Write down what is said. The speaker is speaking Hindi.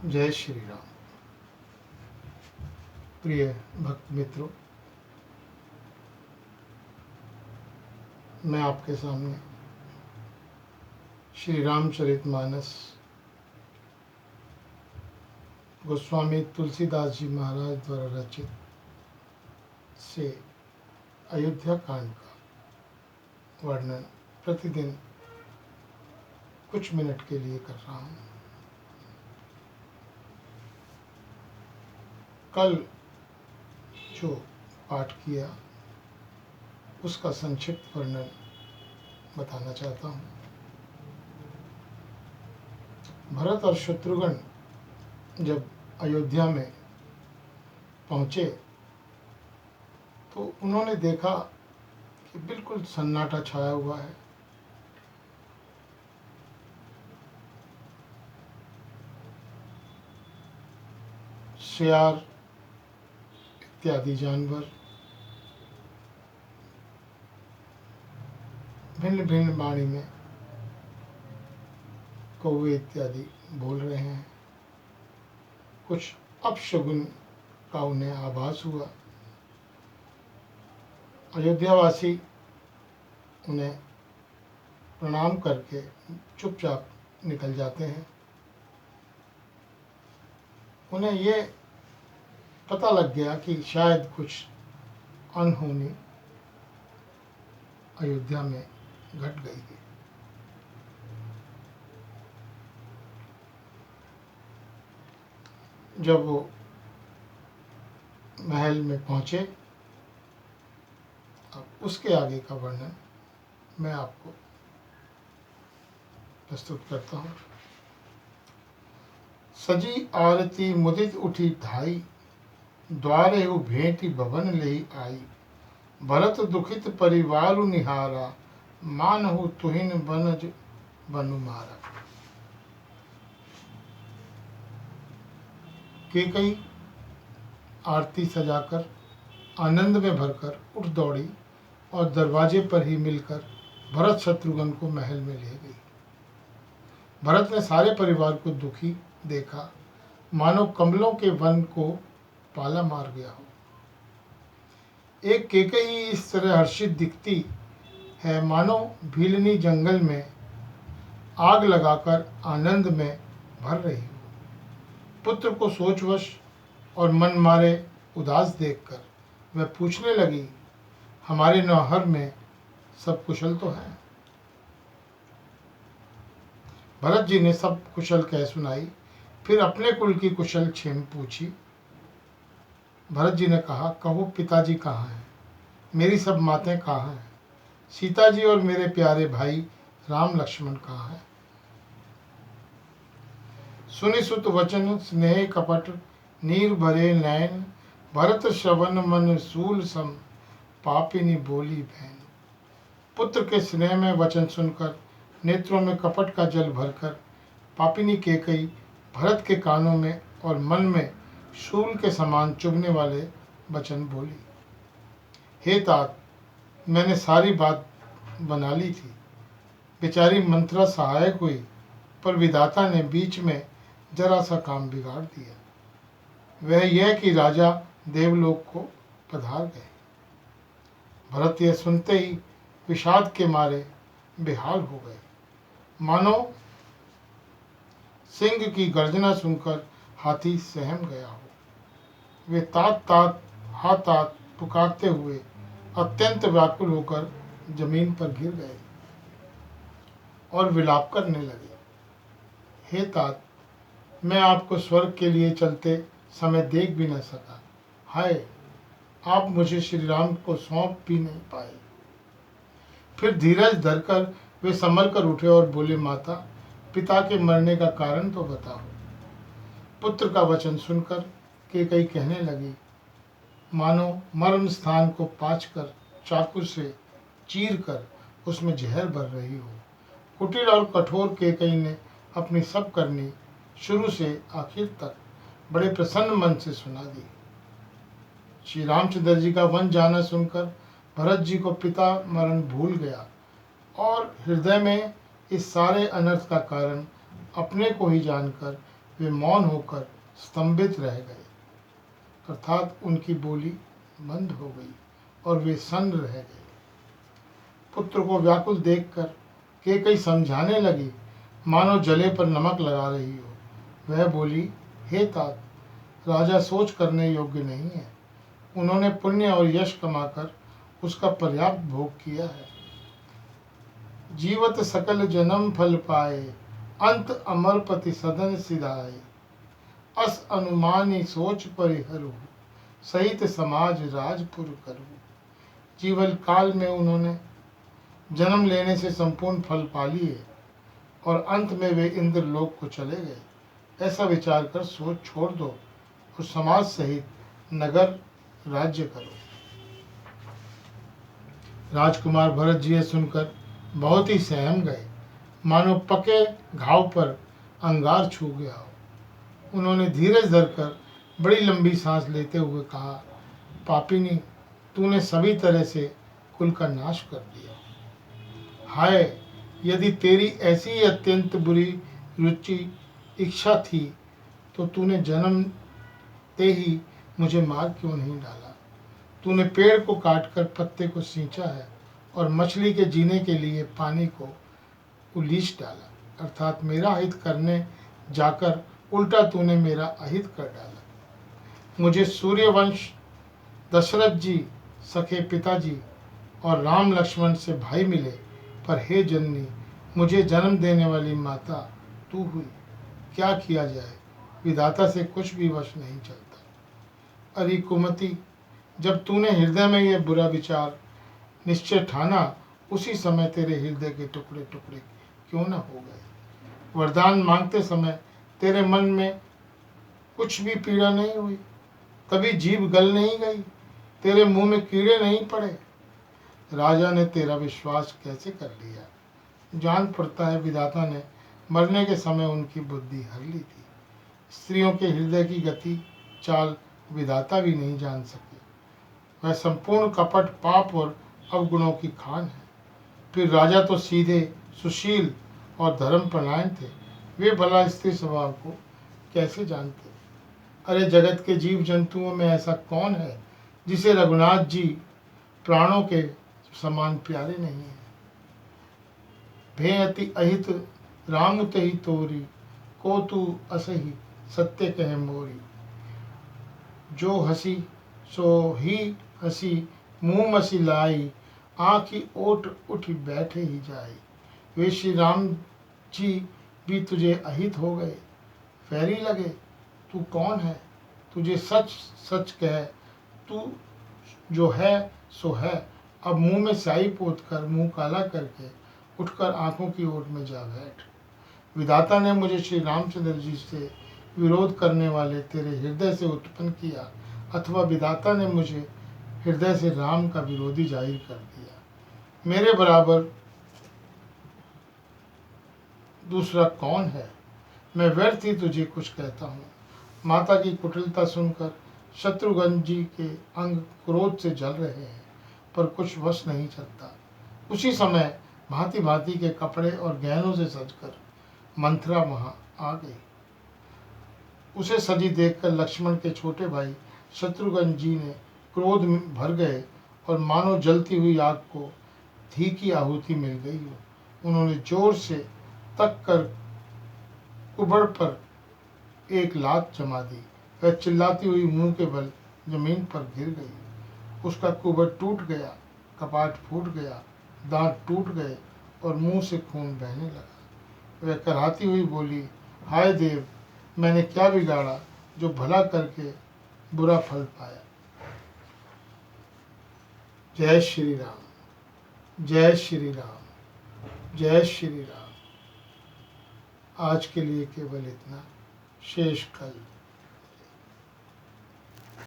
जय श्री राम। प्रिय भक्त मित्रों, मैं आपके सामने श्री रामचरितमानस गोस्वामी तुलसीदास जी महाराज द्वारा रचित से अयोध्या कांड का वर्णन प्रतिदिन कुछ मिनट के लिए कर रहा हूँ। कल जो पाठ किया उसका संक्षिप्त वर्णन बताना चाहता हूँ। भरत और शत्रुघ्न जब अयोध्या में पहुँचे तो उन्होंने देखा कि बिल्कुल सन्नाटा छाया हुआ है। शेर इत्यादि जानवर भिन्न भिन्न वाणी में कौवे इत्यादि बोल रहे हैं। कुछ अपशगुन का उन्हें आभास हुआ। अयोध्यावासी उन्हें प्रणाम करके चुपचाप निकल जाते हैं। उन्हें ये पता लग गया कि शायद कुछ अनहोनी अयोध्या में घट गई है। जब वो महल में पहुंचे, अब उसके आगे का वर्णन मैं आपको प्रस्तुत करता हूँ। सजी आरती मुदित उठी धाई, द्वारे हु भेंटी भवन ले आई। भरत दुखित परिवारु निहारा, मानहु तुहिन बनज बनु मारा। कैकई आरती सजाकर आनंद में भरकर उठ दौड़ी और दरवाजे पर ही मिलकर भरत शत्रुघ्न को महल में ले गई। भरत ने सारे परिवार को दुखी देखा, मानो कमलों के वन को पाला मार गया हो। एक कैकई इस तरह हर्षित दिखती है मानो भीलनी जंगल में आग लगाकर आनंद में भर रही हो। पुत्र को सोचवश और मन मारे उदास देखकर वह पूछने लगी, हमारे नौहर में सब कुशल तो है? भरत जी ने सब कुशल कह सुनाई। फिर अपने कुल की कुशल क्षेम पूछी। भरत जी ने कहा, कहो पिताजी कहाँ हैं? मेरी सब मातें कहाँ हैं? सीता जी और मेरे प्यारे भाई राम लक्ष्मण कहाँ हैं? सुनि सुत वचन स्नेह कपट नीर भरे नैन, भरत श्रवण मन सूल सम पापिनी बोली बहन। पुत्र के स्नेह में वचन सुनकर नेत्रों में कपट का जल भरकर पापिनी कैकई भरत के कानों में और मन में शूल के समान चुभने वाले वचन बोली। हे तात, मैंने सारी बात बना ली थी। बेचारी मंत्रा सहायक हुई, पर विधाता ने बीच में जरा सा काम बिगाड़ दिया। वह यह कि राजा देवलोक को पधार गए। भरत यह सुनते ही विषाद के मारे बेहाल हो गए, मानो सिंह की गर्जना सुनकर हाथी सहम गया हो। वे तात तात हा तात पुकारते हुए अत्यंत व्याकुल होकर जमीन पर गिर गए और विलाप करने लगे। हे तात, मैं आपको स्वर्ग के लिए चलते समय देख भी न सका। हाय, आप मुझे श्री राम को सौंप भी नहीं पाए। फिर धीरज धरकर वे संभल कर उठे और बोले, माता, पिता के मरने का कारण तो बताओ। पुत्र का वचन सुनकर कैकई कहने लगी, मानो मर्म स्थान को पाँचकर चाकू से चीर कर उसमें जहर भर रही हो। कुटिल और कठोर कैकई ने अपनी सब करनी शुरू से आखिर तक बड़े प्रसन्न मन से सुना दी। श्री रामचंद्र जी का वन जाना सुनकर भरत जी को पिता मरण भूल गया और हृदय में इस सारे अनर्थ का कारण अपने को ही जानकर वे मौन होकर स्तंभित रह गए, अर्थात उनकी बोली बंद हो गई और वे सन्न रह गए। पुत्र को व्याकुल देखकर कैकेयी समझाने लगी, मानो जले पर नमक लगा रही हो। वह बोली, हे तात, राजा सोच करने योग्य नहीं है। उन्होंने पुण्य और यश कमाकर उसका पर्याप्त भोग किया है। जीवत सकल जन्म फल पाए, अंत अमरपति सदन सिधाए। अस अनुमानी सोच परिहरु, सहित समाज राजपुर करू। जीवन काल में उन्होंने जन्म लेने से संपूर्ण फल पा लिए और अंत में वे इंद्रलोक को चले गए। ऐसा विचार कर सोच छोड़ दो और समाज सहित नगर राज्य करो। राजकुमार भरत जी सुनकर बहुत ही सहम गए, मानो पके घाव पर अंगार छू गया हो। उन्होंने धीरज धरकर बड़ी लंबी सांस लेते हुए कहा, पापिनी, तूने सभी तरह से कुल का नाश कर दिया। हाय, यदि तेरी ऐसी अत्यंत बुरी रुचि इच्छा थी तो तूने जन्मते ही मुझे मार क्यों नहीं डाला। तूने पेड़ को काटकर पत्ते को सींचा है और मछली के जीने के लिए पानी को उलीच डाला, अर्थात मेरा अहित करने जाकर उल्टा तूने मेरा अहित कर डाला। मुझे सूर्यवंश दशरथ जी सखे पिताजी और राम लक्ष्मण से भाई मिले, पर हे जननी, मुझे जन्म देने वाली माता तू हुई। क्या किया जाए, विधाता से कुछ भी वश नहीं चलता। अरे कुमति, जब तूने हृदय में यह बुरा विचार निश्चय ठाना, उसी समय तेरे हृदय के टुकड़े टुकड़े क्यों न हो गए। वरदान मांगते समय तेरे मन में कुछ भी पीड़ा नहीं हुई, कभी जीभ गल नहीं गई, तेरे मुंह में कीड़े नहीं पड़े। राजा ने तेरा विश्वास कैसे कर लिया। जान पड़ता है विधाता ने मरने के समय उनकी बुद्धि हर ली थी। स्त्रियों के हृदय की गति चाल विधाता भी नहीं जान सके। वह संपूर्ण कपट, पाप और अवगुणों की खान है। फिर राजा तो सीधे, सुशील और धर्मपरायण थे, वे भला स्त्री स्वभाव को कैसे जानते। अरे जगत के जीव जंतुओं में ऐसा कौन है जिसे रघुनाथ जी प्राणों के समान प्यारे नहीं है। भेयति अहित राम तहि तोरी, को तू असही सत्य कह मोरी। जो हसी सो ही हसी, मुँह मसी लाई, आँखी ओट उठी बैठे ही जाई। वे श्री राम जी भी तुझे अहित हो गए, फैरी लगे। तू कौन है, तुझे सच सच कह, तू जो है सो है। अब मुंह में स्याही पोत कर, मुंह काला करके उठकर आंखों की ओट में जा बैठ। विधाता ने मुझे श्री रामचंद्र जी से विरोध करने वाले तेरे हृदय से उत्पन्न किया, अथवा विधाता ने मुझे हृदय से राम का विरोधी जाहिर कर दिया। मेरे बराबर दूसरा कौन है। मैं व्यर्थ ही तुझे कुछ कहता हूँ। माता की कुटिलता सुनकर शत्रुघ्न जी के अंग क्रोध से जल रहे हैं, पर कुछ वश नहीं चलता। उसी समय भांति भांति के कपड़े और गहनों से सजकर मंथरा वहां आ गई। उसे सजी देखकर लक्ष्मण के छोटे भाई शत्रुघ्न जी ने क्रोध में भर गए और मानो जलती हुई आग को घी की आहुति मिल गई हो। उन्होंने जोर से तक कर कुबड़ पर एक लात जमा दी। वह चिल्लाती हुई मुंह के बल जमीन पर गिर गई। उसका कुबड़ टूट गया, कपाट फूट गया, दांत टूट गए और मुंह से खून बहने लगा। वह कराहती हुई बोली, हाय देव, मैंने क्या बिगाड़ा जो भला करके बुरा फल पाया। जय श्री राम, जय श्री राम, जय श्री राम। आज के लिए केवल इतना, शेष कल।